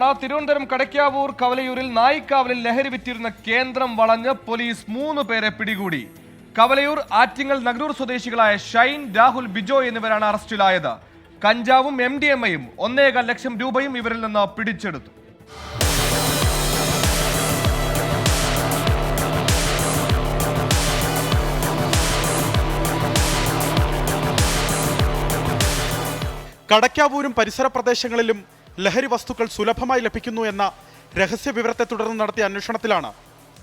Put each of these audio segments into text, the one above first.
തിരുവനന്തപുരം കടയ്ക്കാവൂർ കവലയൂരിൽ നായിക്കാവലിൽ ലഹരി വിറ്റിരുന്ന കേന്ദ്രം വളഞ്ഞ് പോലീസ് 3 പേരെ പിടികൂടി. കവലയൂർ ആറ്റിങ്ങൽ നഗരൂർ സ്വദേശികളായ ഷൈൻ, രാഹുൽ, ബിജോയ് എന്നിവരാണ് അറസ്റ്റിലായത്. കഞ്ചാവും MDMA-യും 1.25 ലക്ഷം രൂപയും ഇവരിൽ നിന്ന് പിടിച്ചെടുത്തു. കടയ്ക്കാവൂരും പരിസര പ്രദേശങ്ങളിലും ലഹരി വസ്തുക്കൾ സുലഭമായി ലഭിക്കുന്നു എന്ന രഹസ്യ വിവരത്തെ തുടർന്ന് നടത്തിയ അന്വേഷണത്തിലാണ്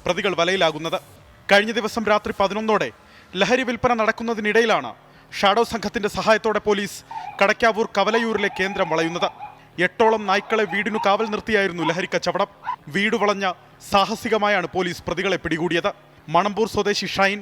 പ്രതികൾ വലയിലാകുന്നത്. കഴിഞ്ഞ ദിവസം രാത്രി 11ഓടെ ലഹരി വിൽപ്പന നടക്കുന്നതിനിടയിലാണ് ഷാഡോ സംഘത്തിന്റെ സഹായത്തോടെ പോലീസ് കടയ്ക്കാവൂർ കവലയൂരിലെ കേന്ദ്രം വളയുന്നത്. 8ഓളം നായ്ക്കളെ വീടിനു കാവൽ നിർത്തിയായിരുന്നു ലഹരി കച്ചവടം. വീട് വളഞ്ഞ സാഹസികമായാണ് പോലീസ് പ്രതികളെ പിടികൂടിയത്. മണമ്പൂർ സ്വദേശി ഷൈൻ,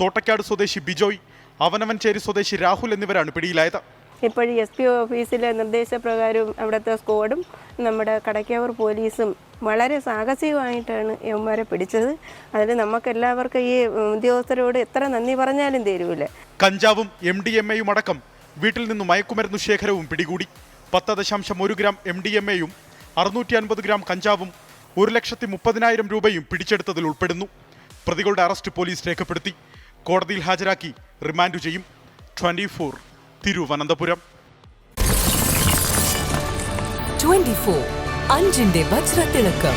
തോട്ടക്കാട് സ്വദേശി ബിജോയ്, അവനവൻചേരി സ്വദേശി രാഹുൽ എന്നിവരാണ് പിടിയിലായത്. ഇപ്പോൾ SP ഓഫീസിലെ നിർദ്ദേശപ്രകാരം അവിടുത്തെ സ്ക്വാഡും നമ്മുടെ കടയ്ക്കാവൂർ പോലീസും വളരെ സാഹസികമായിട്ടാണ് ഇവന്മാരെ പിടിച്ചത്. അതിൽ നമുക്കെല്ലാവർക്കും ഈ ഉദ്യോഗസ്ഥരോട് എത്ര നന്ദി പറഞ്ഞാലും തീരുവില്ല. കഞ്ചാവും MDMA-യും അടക്കം വീട്ടിൽ നിന്ന് മയക്കുമരുന്നു ശേഖരവും പിടികൂടി. 10.1 ഗ്രാം MDMA-യും 650 ഗ്രാം കഞ്ചാവും 1,30,000 രൂപയും പിടിച്ചെടുത്തതിൽ ഉൾപ്പെടുന്നു. പ്രതികളുടെ അറസ്റ്റ് പോലീസ് രേഖപ്പെടുത്തി കോടതിയിൽ ഹാജരാക്കി റിമാൻഡ് ചെയ്യും. 24 തിരുവനന്തപുരം. 24 അഞ്ചിന്റെ വജ്രത്തിളക്കം.